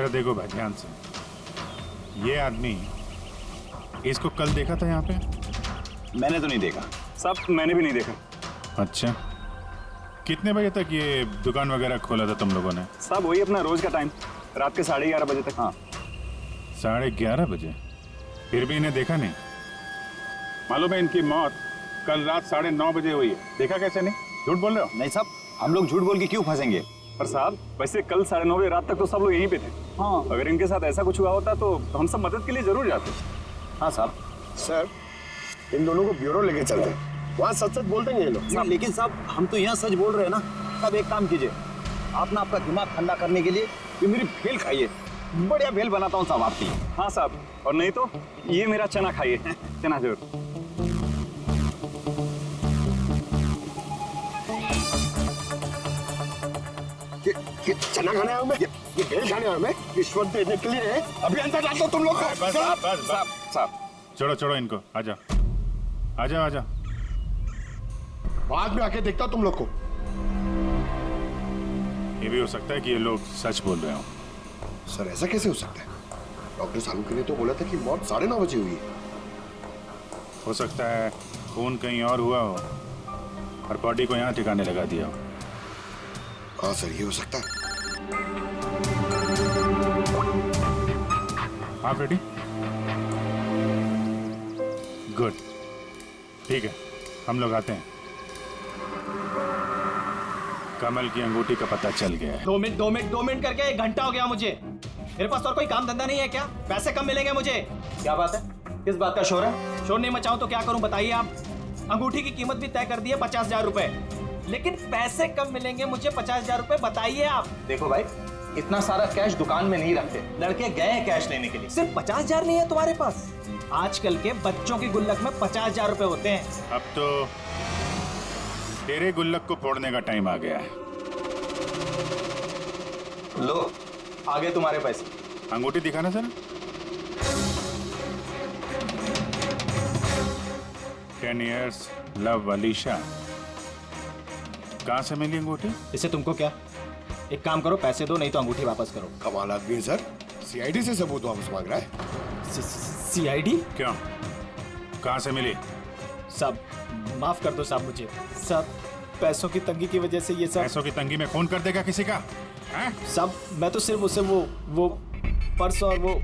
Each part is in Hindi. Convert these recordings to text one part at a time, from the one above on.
जरा देखो भाई ध्यान से, ये आदमी, इसको कल देखा था यहाँ पे? मैंने तो नहीं देखा साहब, मैंने भी नहीं देखा। अच्छा, कितने बजे तक ये दुकान वगैरह खोला था तुम लोगों ने? साहब वही अपना रोज का टाइम, रात के 11:30 बजे तक। हाँ 11:30 बजे? फिर भी इन्हें देखा नहीं? मालूम है इनकी मौत कल रात 9:30 बजे हुई है, देखा कैसे नहीं? झूठ बोल रहे हो? नहीं साहब, हम लोग झूठ बोल के क्यों फंसेंगे? पर साहब वैसे कल 9:30 बजे रात तक तो सब लोग यहीं पे थे। हाँ अगर इनके साथ ऐसा कुछ हुआ होता तो हम सब मदद के लिए जरूर जाते। हाँ साहब। सर, इन दोनों को ब्यूरो लेके चलते हैं, वहाँ सच सच बोल देंगे ये लोग। लेकिन साहब हम तो यहाँ सच बोल रहे हैं ना। साहब एक काम कीजिए, आप ना आपका दिमाग ठंडा करने के लिए ये मेरी भेल खाइए, बढ़िया भेल बनाता हूँ साहब आपकी। हाँ साहब, और नहीं तो ये मेरा चना खाइए, चना जरूर। ये चना खाने आया हूँ मैं, ये भेल खाने आया हूँ मैं, रिश्वत देने के लिए। अभी अंदर डाल दो तुम लोग को। बस साहब साहब छोड़ो छोड़ो इनको, आजा आजा आजा। बाद में आके देखता हूँ तुम लोग को। ये भी हो सकता है कि ये लोग सच बोल रहे हो। सर ऐसा कैसे हो सकता है? डॉक्टर सालुंके ने तो बोला था कि मौत 9:30 बजे हुई है। हो सकता है खून कहीं और हुआ हो और बॉडी को यहाँ ठिकाने लगा दिया हो। हाँ सर, ये हो सकता है। आप रेडी? गुड, ठीक है, हम लोग आते हैं। कमल की अंगूठी का पता चल गया है। 2 मिनट करके 1 घंटा हो गया मुझे। मेरे पास और कोई काम धंधा नहीं है क्या? पैसे कम मिलेंगे मुझे? क्या बात है? किस बात का शोर है? शोर नहीं मचाऊं तो क्या करूं बताइए आप? अंगूठी की कीमत भी तय कर दी है 50,000 रुपए, लेकिन पैसे कम मिलेंगे मुझे 50,000 रुपए, बताइए आप। देखो भाई, इतना सारा कैश दुकान में नहीं रखते, लड़के गए हैं कैश लेने के लिए। सिर्फ 50,000 नहीं है तुम्हारे पास? आजकल के बच्चों की गुल्लक में 50,000 रुपए होते हैं। अब तो तेरे गुल्लक को फोड़ने का टाइम आ गया है। लो, आगे तुम्हारे पैसे। अंगूठी दिखाना सर। 10 years love Alisha. कहाँ से मिली अंगूठी? इससे तुमको क्या? एक काम करो, पैसे दो, नहीं तो अंगूठी वापस करो। कमाल आदमी है सर, सीआईडी से सबूत वापस मांग रहा है। सीआईडी? क्यों, कहाँ से मिली? साहब माफ कर दो साहब मुझे। साहब पैसों की तंगी की वजह से ये सब। पैसों की तंगी में खून कर देगा किसी का? साहब मैं तो सिर्फ उसे वो पर्स और वो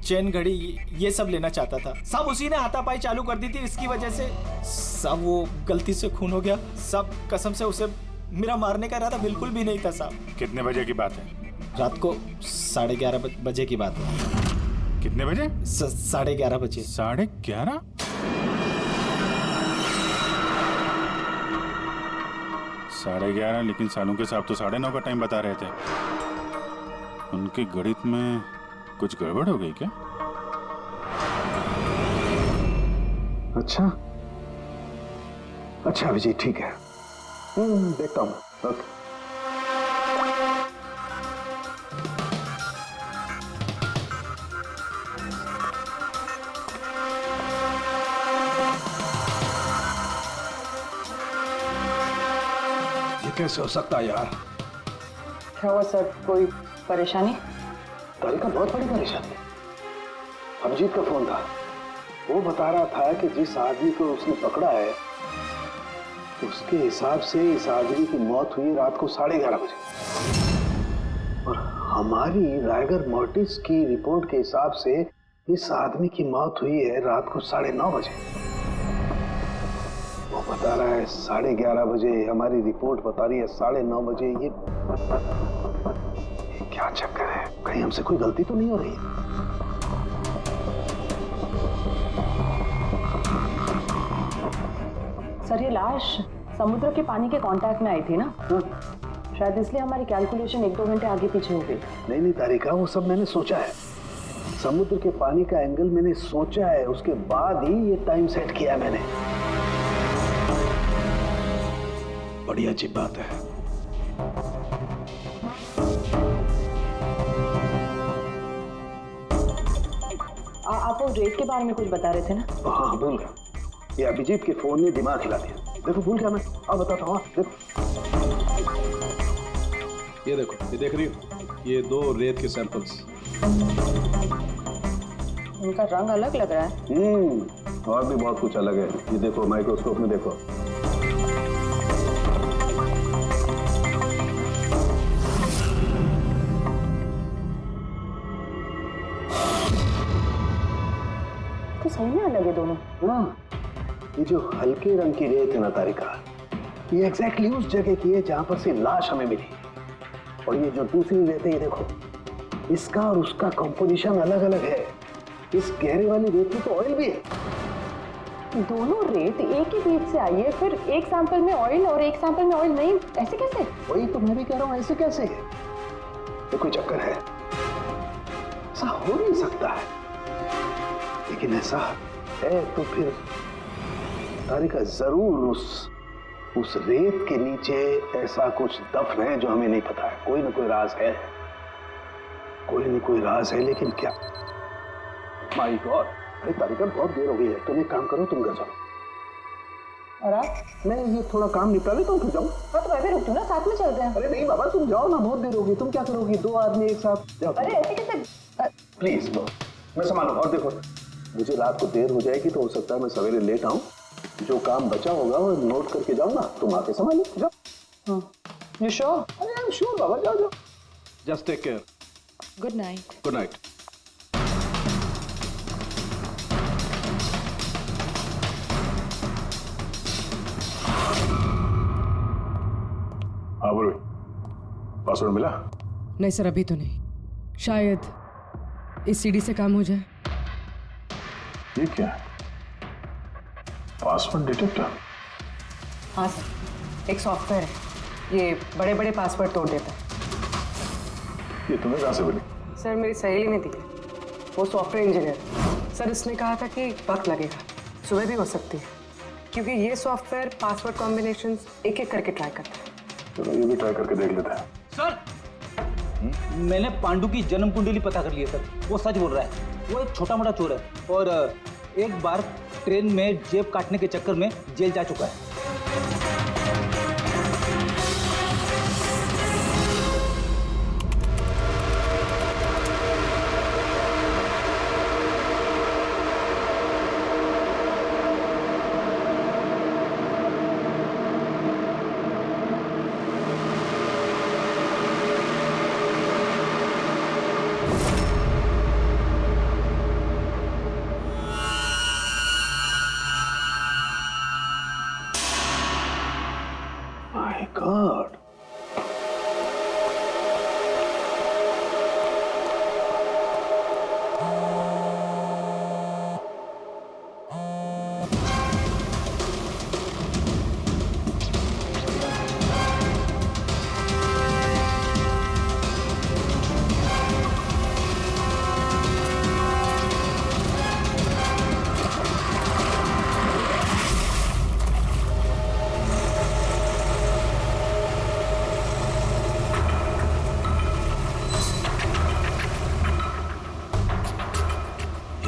चेन घड़ी ये सब लेना चाहता था साहब। उसी ने हाथापाई चालू कर दी थी, इसकी वजह से साहब वो गलती से खून हो गया साहब। कसम से उसे मेरा मारने का इरादा बिल्कुल भी नहीं था साहब। कितने बजे की बात है? रात को 11:30 बजे की बात है। कितने बजे? 11:30 बजे। 11:30? साढ़े 11, लेकिन सालुंके साहब तो 9:30 का टाइम बता रहे थे। उनके गणित में कुछ गड़बड़ हो गई क्या? अच्छा अभिजीत, ठीक है, देखता हूँ। ओके। ये कैसे हो सकता है यार? क्या हुआ सर, कोई परेशानी? तारिका बहुत बड़ी परेशानी है। अभिजीत का फोन था, वो बता रहा था कि जिस आदमी को उसने पकड़ा है उसके हिसाब से इस आदमी की मौत हुई रात को 11:30 बजे, और हमारी रायगर मोर्टिस की रिपोर्ट के हिसाब से इस आदमी की मौत हुई है रात को 9:30 बजे। वो बता रहा है 11:30 बजे, हमारी रिपोर्ट बता रही है 9:30 बजे। ये क्या चक्कर है? कहीं हमसे कोई गलती तो नहीं हो रही? सर ये लाश समुद्र के पानी के कांटेक्ट में आई थी ना, शायद इसलिए हमारी कैलकुलेशन 1-2 घंटे आगे पीछे हो गई। नहीं तारिका, वो सब मैंने सोचा है। समुद्र के पानी का एंगल मैंने सोचा है, उसके बाद ही ये टाइम सेट किया है मैंने। बड़ी अच्छी बात है। आप वो रेट के बारे में कुछ बता रहे थे ना? हाँ भूल गया, ये अभिजीत के फोन ने दिमाग हिला दिया। देखो भूल गया मैं, अब बताता हूँ। देखो, ये देखो, ये देख रही हो, ये 2 रेत के सैंपल्स। उनका रंग अलग लग रहा है। और भी बहुत कुछ अलग है। ये देखो, माइक्रोस्कोप में देखो। तो सही में अलग है दोनों। हाँ, ये जो हल्के रंग की रेत है ना तारिका, ये एग्जैक्टली उस जगह की है जहां पर से लाश हमें मिली। और ये जो दूसरी रेत है, ये देखो, इसका और उसका कंपोजिशन अलग अलग है। इस गहरे वाली रेत में तो ऑयल भी है। दोनों रेत एक ही बीज से आई है, फिर एक सैंपल में ऑयल और एक सैंपल में ऑयल नहीं, ऐसे कैसे? वही तो मैं भी कह रहा हूं, ऐसे कैसे? ये कोई चक्कर है? ऐसा हो नहीं सकता है। लेकिन ऐसा है तो फिर तारिका जरूर उस रेत के नीचे ऐसा कुछ दफन है जो हमें नहीं पता है। कोई ना कोई राज है, कोई ना कोई राज है। लेकिन क्या? My God! अरे तारिका, बहुत देर हो गई है। तुम एक काम करो, तुम घर जाओ। और आप? मैं ये थोड़ा काम निपटा लेता हूँ, फिर जाऊँ। हाँ तो मैं भी रुक दूँ ना, साथ में चलते हैं। अरे नहीं बाबा, तुम जाओ ना, बहुत देर होगी। तुम क्या करोगी? 2 आदमी एक साथ जाओ। अरे ऐसे कैसे? प्लीज नो, मैं संभालू। और देखो, मुझे रात को देर हो जाएगी तो हो सकता है मैं सवेरे लेट आऊं। जो काम बचा होगा वो नोट करके जाओ ना, तुम आके संभालो। जाओ। You sure? अरे आई एम श्योर बाबा, जाओ जाओ। Just take care. Good night. Good night. हाँ बोलो, पासवर्ड मिला? नहीं सर, अभी तो नहीं। शायद इस सीडी से काम हो जाए। ये क्या है? Password detector? हाँ सर, एक सॉफ्टवेयर है, ये बड़े बड़े पासवर्ड तोड़ देता है। ये तुम्हें कहाँ से मिली? सर मेरी सहेली ने दी है, वो सॉफ्टवेयर इंजीनियर। सर इसने कहा था कि वक्त लगेगा, सुबह भी हो सकती है, क्योंकि ये सॉफ्टवेयर पासवर्ड कॉम्बिनेशंस एक एक करके ट्राई करता है। चलो ये भी ट्राई करके देख लेते हैं। सर मैंने पांडु की जन्म कुंडली पता कर ली है सर। वो सच बोल रहा है, वो एक छोटा मोटा चोर है और एक बार ट्रेन में जेब काटने के चक्कर में जेल जा चुका है। My God!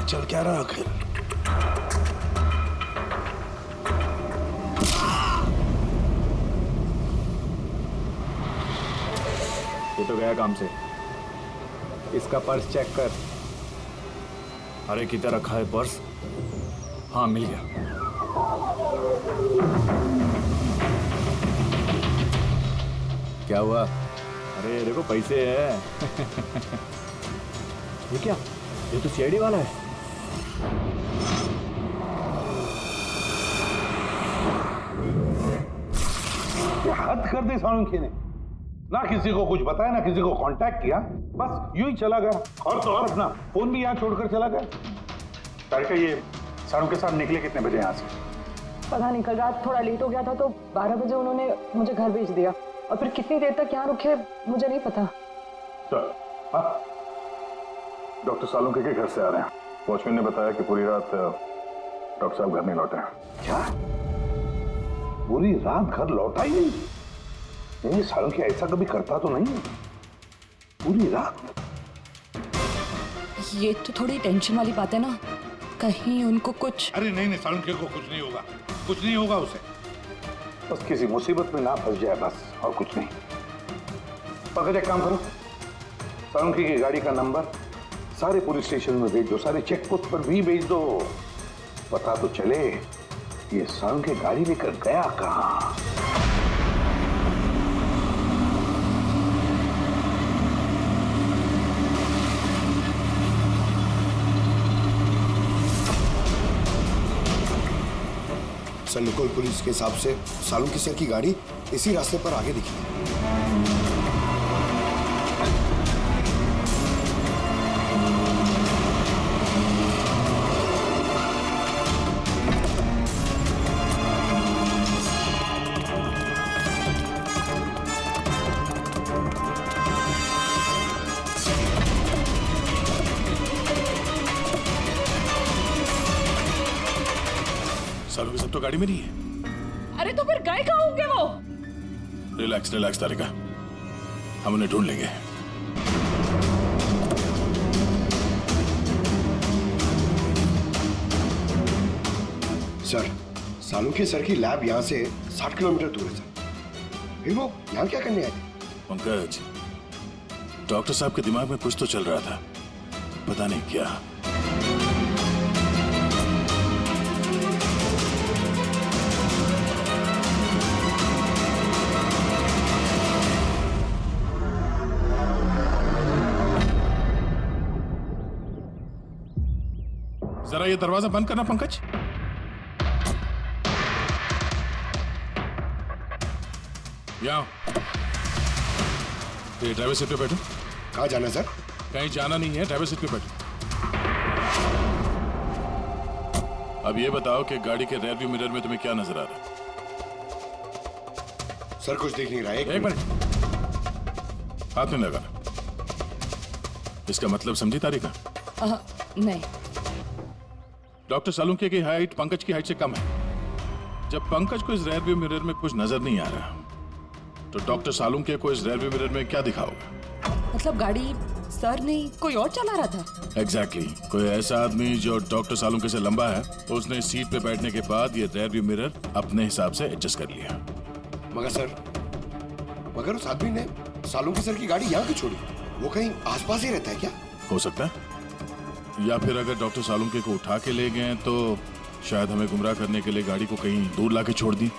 चल क्या रहा आखिर? ये तो गया काम से। इसका पर्स चेक कर। अरे किधर रखा है पर्स? हाँ मिल गया। क्या हुआ? अरे देखो पैसे है। ये क्या? ये तो सीआईडी वाला है। हद कर दी सालुंखे ने। ना किसी को कुछ बताया, ना किसी को कांटेक्ट किया, बस यूं ही चला गया। और तो और अपना फोन भी यहाँ छोड़कर चला गया। तारिका, ये सालुंखे साहब निकले कितने बजे यहाँ से? पता नहीं, कल रात थोड़ा लेट हो गया था तो 12 बजे उन्होंने मुझे घर भेज दिया, और फिर कितनी देर तक यहाँ रुके मुझे नहीं पता। चल, हाँ, डॉक्टर सालुंखे के घर से आ रहे हैं। वॉचमैन ने बताया कि पूरी रात डॉक्टर साहब घर नहीं लौटे हैं। क्या? पूरी रात घर लौटा ही नहीं? नहीं, सालुंखे ऐसा कभी करता तो नहीं। पूरी रात? ये तो थोड़ी टेंशन वाली बात है ना, कहीं उनको कुछ। अरे नहीं नहीं, सालुंखे को कुछ नहीं होगा, कुछ नहीं होगा उसे। बस किसी मुसीबत में ना फंस जाए, बस, और कुछ नहीं। पकड़, एक काम करो, सालुंखे की गाड़ी का नंबर सारे पुलिस स्टेशन में भेज दो, सारे चेक पोस्ट पर भी भेज दो। पता तो चले ये सालुंखे गाड़ी लेकर गया कहां। सर, लोकल पुलिस के हिसाब से सालुंखे सर की गाड़ी इसी रास्ते पर आगे दिखी। सालुंखे सब तो गाड़ी में नहीं है। अरे तो फिर गए कहाँ होंगे वो? रिलैक्स रिलैक्स तारिका, हम उन्हें ढूंढ लेंगे। सर, सालुंखे सर की लैब यहाँ से 60 किलोमीटर दूर है सर। फिर वो यहाँ क्या करने आए थे? पंकज, डॉक्टर साहब के दिमाग में कुछ तो चल रहा था, पता नहीं क्या। जरा ये दरवाजा बंद करना पंकज। यहाँ ये ड्राइवर सीट पे बैठो। कहाँ जाना है सर? कहीं जाना नहीं है, ड्राइवर सीट पे बैठो। अब ये बताओ कि गाड़ी के रेयर व्यू मिरर में तुम्हें क्या नजर आ रहा है? सर, कुछ दिख नहीं रहा है। एक मिनट, हाथ में लगाना। इसका मतलब समझी तारिका? नहीं। डॉक्टर सालुंखे की हाइट पंकज की हाइट से कम है। जब पंकज को इस रेयर व्यू मिरर में कुछ नजर नहीं आ रहा, तो डॉक्टर सालुंखे को इस रेयर व्यू मिरर में क्या दिखाओगे? मतलब गाड़ी सर नहीं कोई और चला रहा था? एग्जैक्टली कोई ऐसा आदमी जो डॉक्टर सालुंखे से लंबा है, उसने सीट पे बैठने के बाद ये रेयर व्यू मिरर अपने हिसाब से एडजस्ट कर लिया। मगर उस आदमी ने सालुंखे सर की गाड़ी यहाँ क्यों छोड़ी? वो कहीं आसपास ही रहता है क्या? हो सकता है, या फिर अगर डॉक्टर सालुंखे को उठा के ले गए तो शायद हमें गुमराह करने के लिए गाड़ी को कहीं दूर लाके छोड़ दी।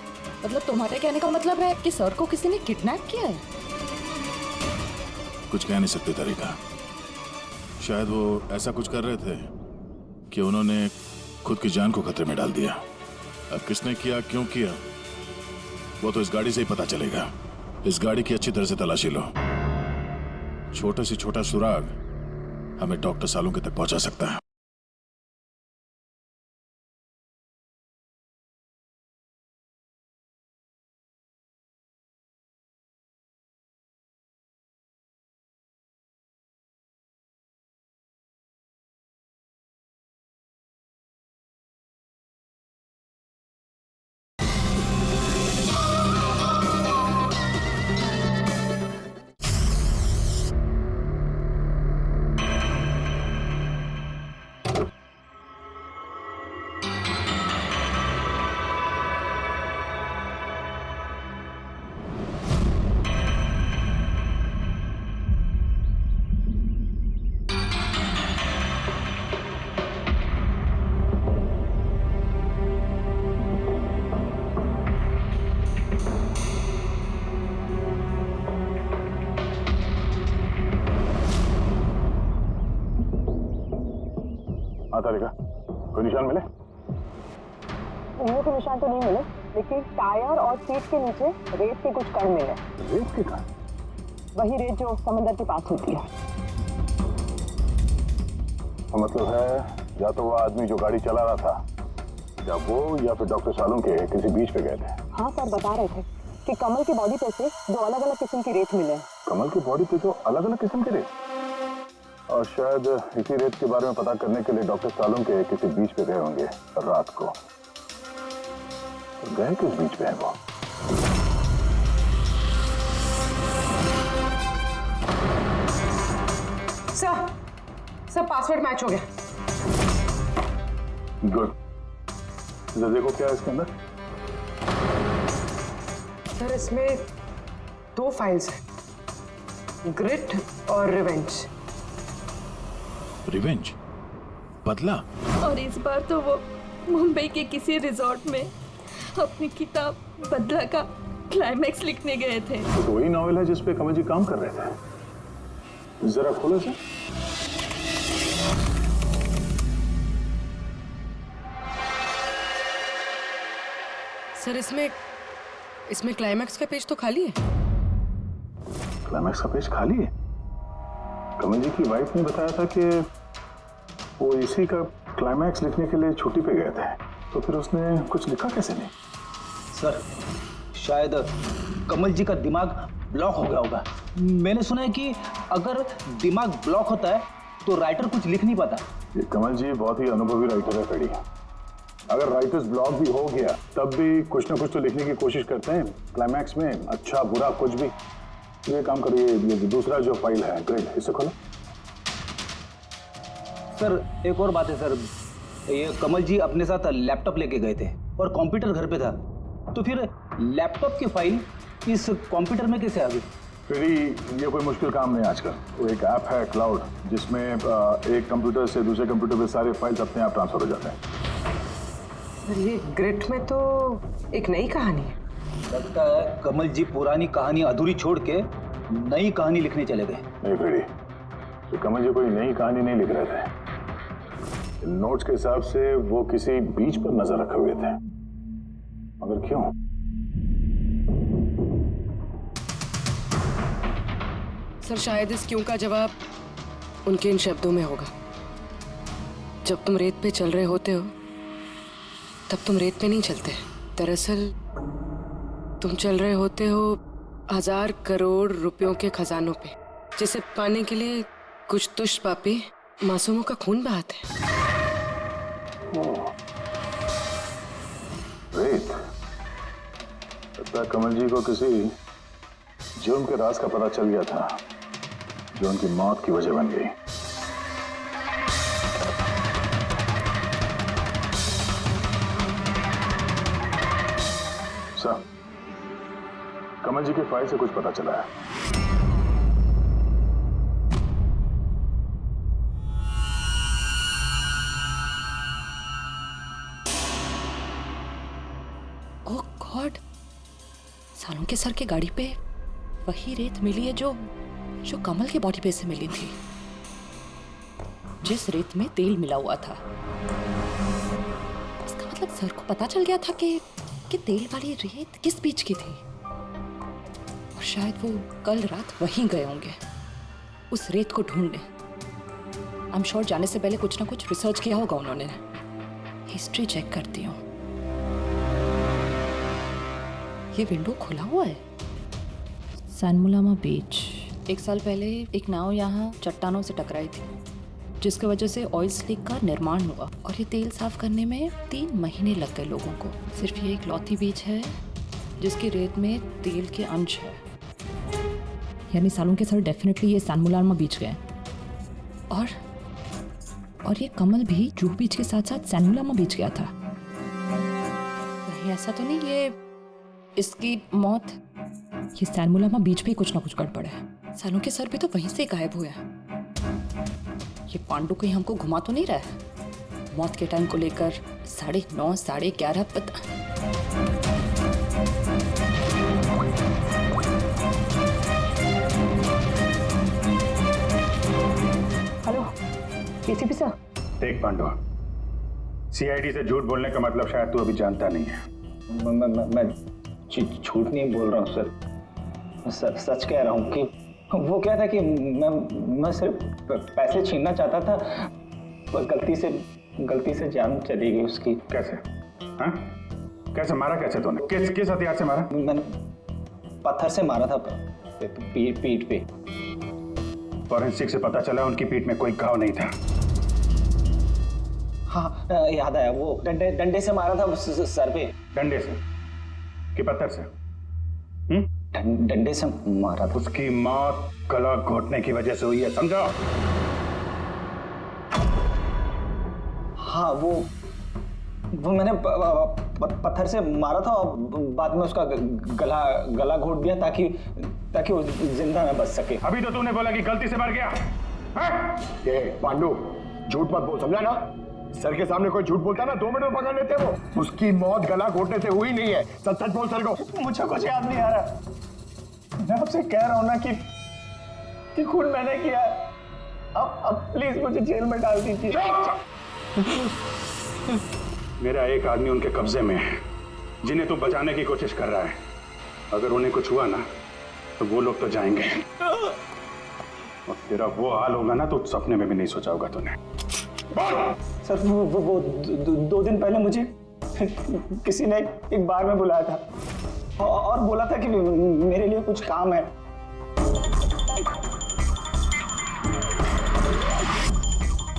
मतलब तुम्हारे कहने का मतलब है कि सर को किसी ने किडनैप किया है? कुछ कह नहीं सकते तरीका। शायद वो ऐसा कुछ कर रहे थे कि उन्होंने खुद की जान को खतरे में डाल दिया। अब किसने किया, क्यों किया, वो तो इस गाड़ी से ही पता चलेगा। इस गाड़ी की अच्छी तरह से तलाशी लो। छोटे से छोटा सुराग हमें डॉक्टर सालुंखे तक पहुंचा सकता है। तारिका, कोई निशान मिले? उंगलियों के निशान तो नहीं मिले, लेकिन टायर और सीट के नीचे रेत के कुछ कण मिले। रेत के कण? वही रेत जो समंदर के पास होती है। तो मतलब है या तो वो आदमी जो गाड़ी चला रहा था, या वो या फिर डॉक्टर सालुंखे किसी बीच पे गए थे। हाँ सर, बता रहे थे कि कमल की बॉडी पे से दो अलग अलग किस्म की रेत मिले। कमल की बॉडी पे तो अलग अलग किस्म की रेत, और शायद इसी रेत के बारे में पता करने के लिए डॉक्टर सालुंखे किसी बीच पे गए होंगे रात को। तो गए किस बीच पे है वो? सर पासवर्ड मैच हो गया। गुड। इधर देखो क्या है इसके अंदर। सर इसमें 2 फाइल्स हैं, ग्रिट और रिवेंज। रिवेंज, बदला। और इस बार तो वो मुंबई के किसी रिजॉर्ट में अपनी किताब बदला का क्लाइमैक्स लिखने गए थे। तो वही नॉवेल है जिस पे कमल जी काम कर रहे थे। जरा खोलो सर। सर इसमें क्लाइमैक्स का पेज तो खाली है। क्लाइमैक्स का पेज खाली है? कमल जी की वाइफ ने बताया था कि वो इसी का क्लाइमैक्स लिखने के लिए छुट्टी पे गए थे, तो फिर उसने कुछ लिखा कैसे नहीं? सर शायद कमल जी का दिमाग ब्लॉक हो गया होगा। मैंने सुना है कि अगर दिमाग ब्लॉक होता है तो राइटर कुछ लिख नहीं पाता। ये कमल जी बहुत ही अनुभवी राइटर है पेड़ी। अगर राइटर्स ब्लॉक भी हो गया तब भी कुछ ना कुछ तो लिखने की कोशिश करते हैं क्लाइमैक्स में, अच्छा बुरा कुछ भी। ये काम करिए, ये दूसरा जो फाइल है ग्रेड, इसे खोलो। सर एक और बात है सर, ये कमल जी अपने साथ लैपटॉप लेके गए थे और कंप्यूटर घर पे था, तो फिर लैपटॉप की फाइल इस कंप्यूटर में कैसे आ गई? फिर ये कोई मुश्किल काम नहीं आजकल। वो एक ऐप है क्लाउड, जिसमें एक कंप्यूटर से दूसरे कंप्यूटर पे सारे फाइल्स अपने आप ट्रांसफर हो जाते हैं। ये ग्रिट में तो एक नई कहानी है। लगता है कमल जी पुरानी कहानी अधूरी छोड़ के नई कहानी लिखने चले गए। नहीं फ्रेडी, तो कमल जी कोई नई कहानी नहीं लिख रहे थे। नोट्स के हिसाब से वो किसी बीच पर नजर रखे हुए थे, मगर क्यों? सर शायद इस क्यों का जवाब उनके इन शब्दों में होगा। जब तुम रेत पे चल रहे होते हो तब तुम रेत पे नहीं चलते। दरअसल तुम चल रहे होते हो 1000 करोड़ रुपयों के खजानों पे, जिसे पाने के लिए कुछ दुष्ट पापी मासूमों का खून बहाते हैं। रेत, लगता है कमल जी को किसी जुर्म के राज का पता चल गया था जो उनकी मौत की वजह बन गई। सर, कमल जी के फाइल से कुछ पता चला है। ओह गॉड, सालों के सर के गाड़ी पे वही रेत मिली है जो कमल के बॉडी पे से मिली थी, जिस रेत में तेल मिला हुआ था। इसका मतलब सर को पता चल गया था कि तेल वाली रेत किस बीच की थी, और शायद वो कल रात वहीं गए होंगे उस रेत को ढूंढने। आई एम श्योर जाने से पहले कुछ ना कुछ रिसर्च किया होगा उन्होंने। हिस्ट्री चेक करती हूँ। ये विंडो खुला हुआ है। सैनमुलामा बीच। 1 साल पहले एक नाव यहाँ चट्टानों से टकराई थी, जिसकी वजह से ऑयल स्लिक का निर्माण हुआ, और ये तेल साफ करने में 3 महीने लग गए लोगों को। सिर्फ ये इकलौती बीच है जिसकी रेत में तेल के अंश है। यानी सालों के सर डेफिनेटली ये सैनमुलामा बीच गए, और ये कमल भी जूहू बीच के साथ साथ सैनमुलामा बीच गया था। नहीं ऐसा तो नहीं, ये इसकी मौत ये सैनमुलामा बीच पे कुछ ना कुछ गड़बड़ है। सालों के सर भी तो वहीं से गायब हुए हैं। ये पांडु कहीं हमको घुमा तो नहीं रहा है मौत के टाइम को लेकर? 9:30 11:30 पता। Hello ACP sir. देख पांडु, सीआईडी से झूठ बोलने का मतलब शायद तू अभी जानता नहीं है। मैं झूठ नहीं बोल रहा हूँ सर, सच कह रहा हूँ कि वो क्या था कि मैं सिर्फ पैसे छीनना चाहता था, पर गलती से जान चली गई उसकी। कैसे? हाँ? कैसे मारा? कैसे तूने? किस हथियार से मारा? मैंने पत्थर से मारा था पीठ पे। फॉरेंसिक से पता चला उनकी पीठ में कोई घाव नहीं था। हाँ याद आया, वो डंडे से मारा था सर पे। डंडे से कि पत्थर से? डंडे से मारा था। उसकी मौत गला घोटने की वजह से हुई है, समझो? हाँ वो मैंने पत्थर से मारा था और बाद में उसका गला घोट दिया ताकि वो जिंदा ना बच सके। अभी तो तूने बोला कि गलती से मर गया है? पांडु, झूठ मत बोल, समझा ना? सर के सामने कोई झूठ बोलता ना 2 मिनट में पकड़ लेते वो। उसकी मौत गला घोटने से हुई नहीं है। सच सच बोल सर को। मुझे कुछ याद नहीं आ रहा। मैं आपसे कह रहा हूं ना कि खून मैंने किया। अब प्लीज मुझे जेल में डाल दीजिए। मेरा एक आदमी उनके कब्जे में है जिन्हें तू बचाने की कोशिश कर रहा है। अगर उन्हें कुछ हुआ ना तो वो लोग तो जाएंगे और तेरा वो हाल होगा ना तो सपने में भी नहीं सोचा होगा तूने। सर वो 2 दिन पहले मुझे किसी ने एक बार में बुलाया था और बोला था कि मेरे लिए कुछ काम है।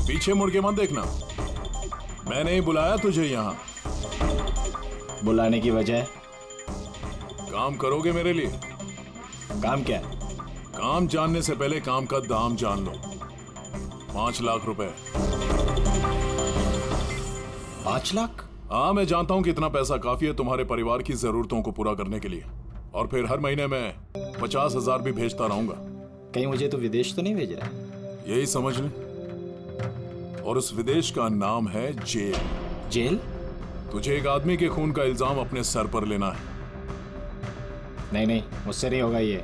पीछे मुड़ के मत देखना, मैंने ही बुलाया तुझे यहाँ। बुलाने की वजह? काम करोगे मेरे लिए? काम क्या? काम जानने से पहले काम का दाम जान लो। 5 लाख रुपए। 5 लाख? हाँ, मैं जानता हूँ कि इतना पैसा काफी है तुम्हारे परिवार की जरूरतों को पूरा करने के लिए, और फिर हर महीने में 50,000 भी भेजता रहूंगा। कहीं मुझे तो विदेश तो नहीं भेज रहा? यही समझ ले। और उस विदेश का नाम है जेल। जेल? तुझे एक आदमी के खून का इल्जाम अपने सर पर लेना है। नहीं, मुझसे नहीं होगा ये।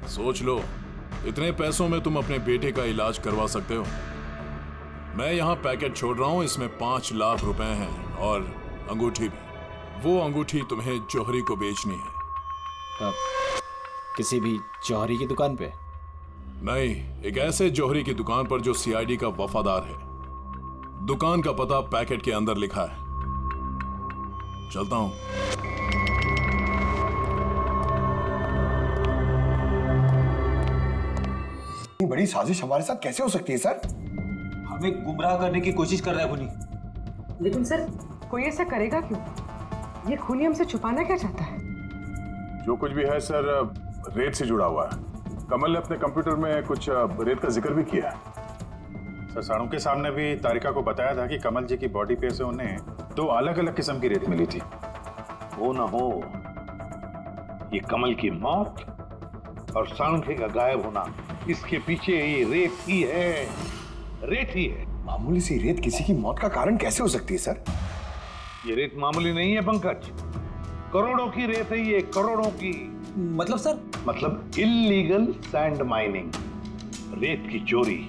सोच लो, इतने पैसों में तुम अपने बेटे का इलाज करवा सकते हो। मैं यहाँ पैकेट छोड़ रहा हूँ, इसमें 5 लाख रुपए हैं और अंगूठी भी। वो अंगूठी तुम्हें जौहरी को बेचनी है। किसी भी जौहरी की दुकान पे? नहीं, एक ऐसे जौहरी की दुकान पर जो सीआईडी का वफादार है। दुकान का पता पैकेट के अंदर लिखा है। चलता हूं। इतनी बड़ी साजिश हमारे साथ कैसे हो सकती है सर? हमें गुमराह करने की कोशिश कर रहा है खुनी। लेकिन सर, कोई ऐसा करेगा क्यों? ये खूनी हमसे छुपाना क्या चाहता है? जो कुछ भी है सर, रेत से जुड़ा हुआ है। कमल ने अपने कंप्यूटर में कुछ रेत का जिक्र भी किया है। सर, साड़ू के सामने भी तारिका को बताया था कि कमल जी की बॉडी पे से उन्हें 2 अलग-अलग किस्म की रेत मिली थी। वो ना हो ये कमल की मौत और साळुंखे का गायब होना, इसके पीछे ये रेत ही है। रेत ही है। मामूली सी रेत किसी की मौत का कारण कैसे हो सकती है सर? ये रेत मामूली नहीं है पंकज, करोड़ों की रेत है ये, करोड़ों की। मतलब सर? मतलब इल्लीगल सैंड माइनिंग, रेत की चोरी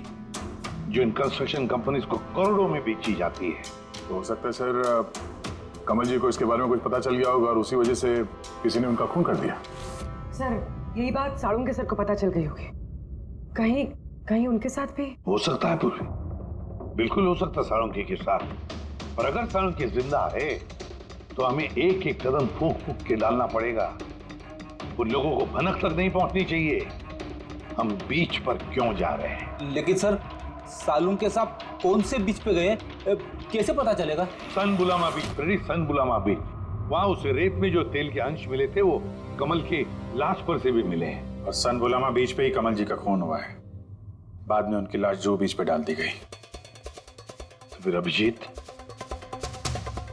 जो इन कंस्ट्रक्शन कंपनीज को करोड़ों में बेची जाती है। तो हो सकता है सर कमल जी को इसके बारे में कुछ पता चल गया होगा और उसी वजह से किसी ने उनका खून कर दिया। सर, यही बात साड़ू के सर को पता चल गई होगी। कहीं उनके साथ भी हो सकता है पूरी, बिल्कुल हो सकता है साळुंखे के साथ। और अगर साळुंखे जिंदा है तो हमें एक एक कदम फूंक फूंक के डालना पड़ेगा। उन लोगों को भनक तक नहीं पहुंचनी चाहिए हम बीच पर क्यों जा रहे हैं। लेकिन सर, साळुंखे साहब कौन से बीच पे गए, कैसे पता चलेगा? सन बुलामा बीच, सन बुलामा बीच। वहां उस रेत में जो तेल के अंश मिले थे वो कमल के लाश पर से भी मिले हैं। और सन बुलामा बीच पे ही कमल जी का खून हुआ है। बाद में उनकी लाश जो बीच पे डाल दी गई। तो फिर अभिजीत,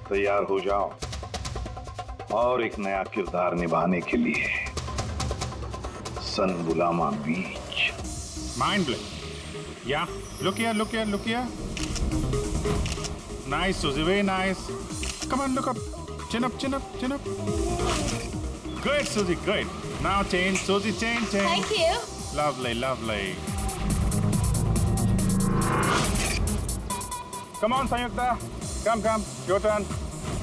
तैयार हो जाओ और एक नया किरदार निभाने के लिए। सन बुलामा बीच। Mind blowing. Yeah, look here. Nice, Suzy, very nice. Come on, look up. Chin up. Good, Suzy, good. Now change, Suzy, change. Thank you. Lovely. Come on, Sanyukta. Come. Your turn.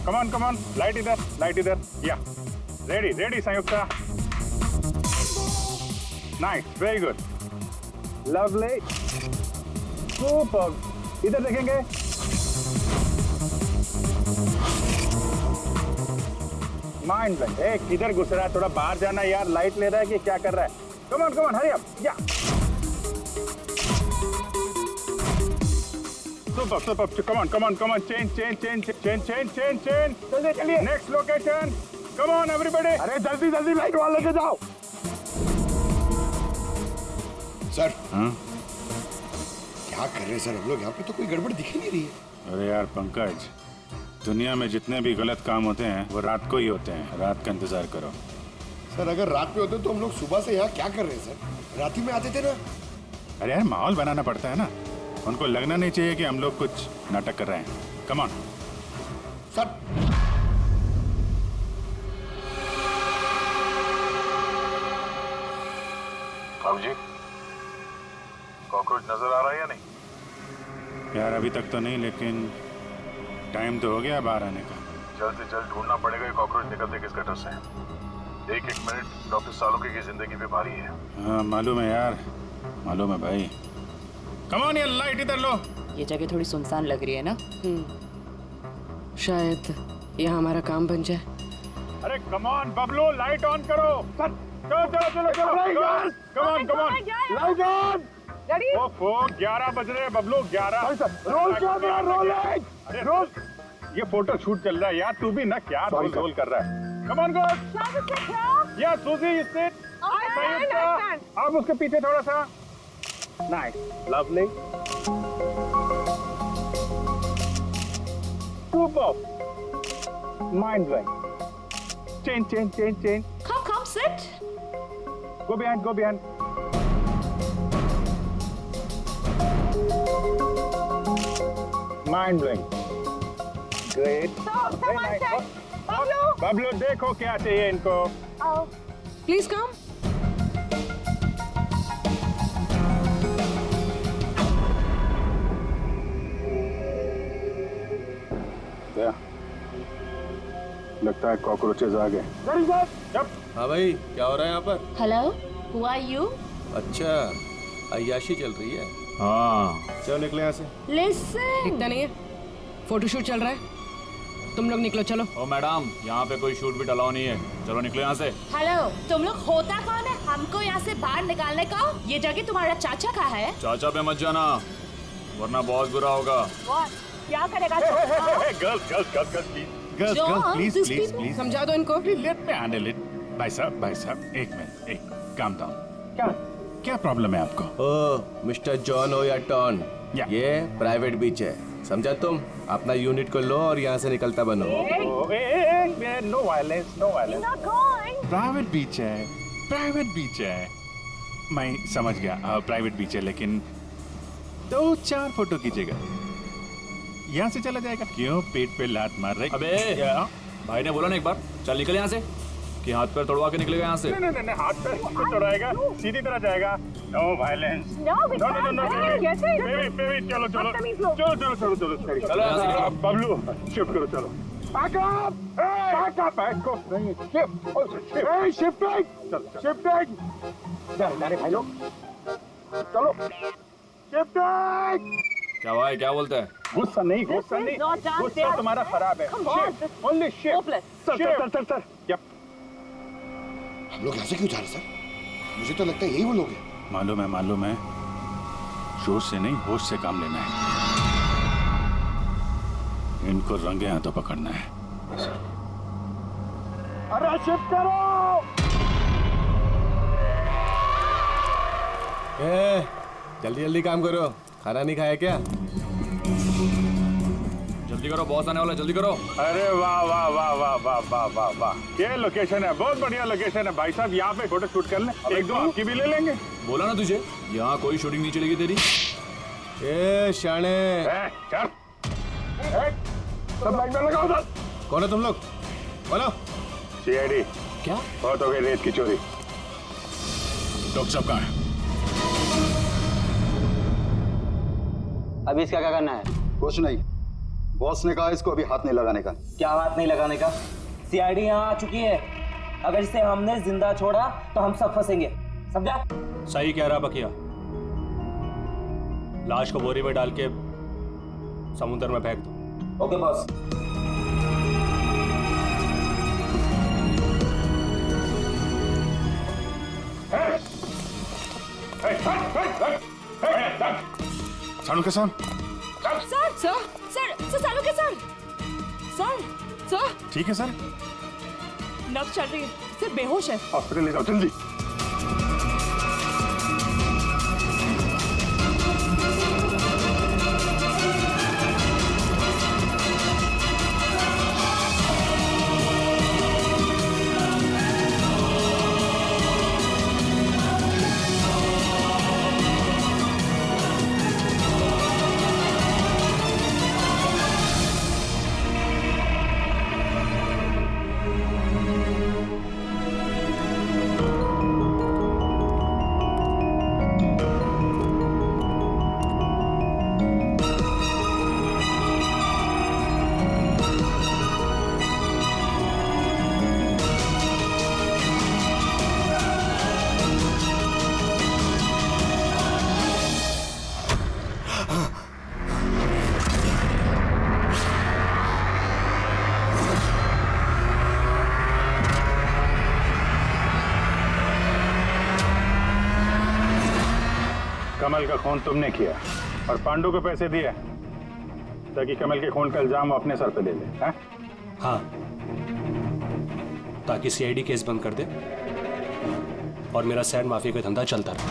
Come on. Light either. Yeah. Ready, Sanyukta. Nice, very good. Lovely. Super. इधर देखेंगे. Mind blank. किधर घुस रहा है? थोड़ा बाहर जाना यार. लाइट ले रहा है कि क्या कर रहा है? Come on, hurry up. Yeah. Super. Come on. Change. चलिए. Next location. Come on, everybody. अरे जल्दी लाइट वाले लेके जाओ। सर, क्या कर रहे हैं सर हम लोग? यहाँ पे तो कोई गड़बड़ दिख ही नहीं रही है। अरे यार पंकज, दुनिया में जितने भी गलत काम होते हैं वो रात को ही होते हैं। रात का इंतजार करो। सर अगर रात में होते तो हम लोग सुबह से यहाँ क्या कर रहे हैं सर? रात ही में आते थे ना। अरे यार माहौल बनाना पड़ता है ना, उनको लगना नहीं चाहिए कि हम लोग कुछ नाटक कर रहे हैं। Come on sir. बाबू जी, कॉकरोच नजर आ रहा है या नहीं? यार अभी तक तो नहीं, लेकिन टाइम तो हो गया बाहर आने का। जल्द से जल्द ढूंढना पड़ेगा ये कॉकरोच निकलते किस गटर से। एक एक मिनट डॉक्टर सालुके की जिंदगी पे भारी है। हाँ मालूम है यार, मालूम है भाई। कम ऑन यार, लाइट इधर लो। ये जगह थोड़ी सुनसान लग रही है ना। शायद यहाँ हमारा काम बन जाए। अरे come on Bablu, light on करो। चलो चलो चलो चलो, come on come on, light on. ओफो 11 बज रहे हैं बबलू, 11। रोल क्या मेरा रोल है? अरे रोल, ये फोटो शूट चल रहा है यार, तू भी ना क्या रोल कर रहा है। Come on good. या सूजी यू सिट। अब उसके पीछे थोड़ा सा। Nice, lovely, super, mind blowing. Change change change change. Come, sit. Go behind, go behind. Mind blowing. Great. Very nice. Bablu देखो क्या चाहिए इनको। Please come. लगता है कॉकरोचेस आ गए। हाँ भाई, क्या हो रहा है यहाँ पर? Hello, who are you? अच्छा, अय्याशी चल रही है। हाँ चलो निकले यहाँ से। Listen. दिखता नहीं है, फोटोशूट चल रहा है। तुम लोग निकलो, चलो। ओ मैडम, यहाँ पे कोई शूट भी अलाउ नहीं है, चलो निकलो यहाँ से। हेलो, तुम लोग होता कौन है हमको यहाँ से बाहर निकालने का? ये जगह तुम्हारा चाचा का है? चाचा पे मत जाना, वरना बहुत बुरा होगा। क्या करेगा? गर्ल्स प्लीज प्लीज प्लीज समझा दो इनको। Let me handle it. भाई साहब एक मिनट, एक काम डाउन। क्या प्रॉब्लम है आपको? ओ मिस्टर जॉन हो या टॉन, या। ये प्राइवेट बीच है, समझा तुम? अपना यूनिट को लो और यहाँ से निकलता बनो। No violence, no violence. Private beach है, प्राइवेट बीच है। मैं समझ गया, प्राइवेट बीच है, लेकिन 2-4 फोटो कीजिएगा। यहाँ से चला जाएगा। क्यों पेट पे लात मार रहे? अबे भाई ने बोला ना एक बार, चल निकल यहाँ से, कि हाथ पैर तोड़वा के निकलेगा यहाँ से। नहीं, हाथ पैर से तोड़ाएगा, सीधी तरह जाएगा। No violence. नो, बेबी, चलो चलो बबलू, शिफ्ट करो, चलो। जाने भाई लोग, चलो क्या भाई, क्या बोलते हैं? गुस्सा नहीं, गुस्सा तुम्हारा खराब है। Only shift. सर। हम लोग यहाँ से क्यों जा रहे सर? मुझे तो लगता है यही वो लोग हैं। मालूम है, जोश से नहीं होश से काम लेना है। इनको रंगे हाथों पकड़ना है। अरे शिफ्ट करो। जल्दी काम करो, खाना नहीं खाया क्या? जल्दी करो, बॉस आने वाला, जल्दी करो। अरे वाह, ये लोकेशन है, बहुत बढ़िया लोकेशन है भाई साहब। यहाँ पे फोटो शूट कर लें, एक दो आपकी भी ले लेंगे। बोला ना तुझे, यहाँ कोई शूटिंग नहीं चलेगी तेरी। शाणे, चल सब लाइन में लगाओ। सर कौन है तुम लोग? बोलो। CID। क्या? बहुत हो गई रेत की चोरी। डॉक्टर साहब कहाँ है? अभी इसका क्या करना है? कुछ नहीं, बॉस ने कहा इसको अभी हाथ नहीं लगाने का। क्या हाथ नहीं लगाने का? CID यहाँ आ चुकी है, अगर इसे हमने जिंदा छोड़ा तो हम सब फंसेंगे, समझा? सही कह रहा बकिया, लाश को बोरी में डाल के समुद्र में फेंक दो। Okay boss. सालुके साहब। सर ठीक है सर, नब्ज चल रही है, सिर्फ बेहोश है। हॉस्पिटल ले जाओ जल्दी। कमल का खून तुमने किया और पांडु को पैसे दिए ताकि कमल के खून का इल्जाम वो अपने सर पे ले ले, हैं? हाँ, ताकि सीआईडी केस बंद कर दे और मेरा सैंड माफिया का धंधा चलता रहे।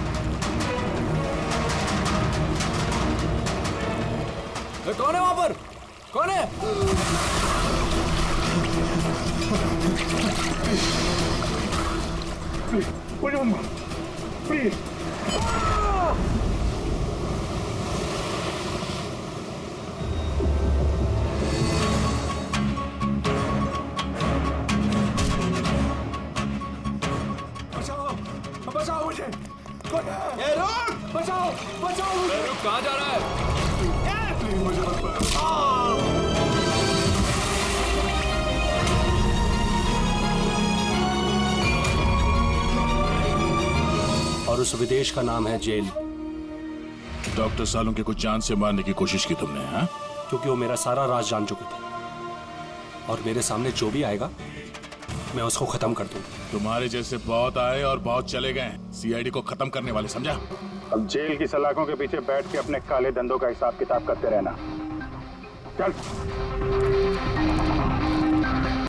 कौन है वहां पर? कौन है? प्लीज बचाओ मुझे! बचाओ! बचाओ मुझे! कहाँ जा रहा है? प्लीज मुझे मत मारो। और उस विदेश का नाम है जेल। डॉक्टर सालों के कुछ जान से मारने की कोशिश की तुमने, हाँ? क्योंकि वो मेरा सारा राज जान चुके थे और मेरे सामने जो भी आएगा मैं उसको खत्म कर दूंगा। तुम्हारे जैसे बहुत आए और बहुत चले गए, सीआईडी को खत्म करने वाले, समझा? अब जेल की सलाखों के पीछे बैठ के अपने काले धंधों का हिसाब किताब करते रहना। चल।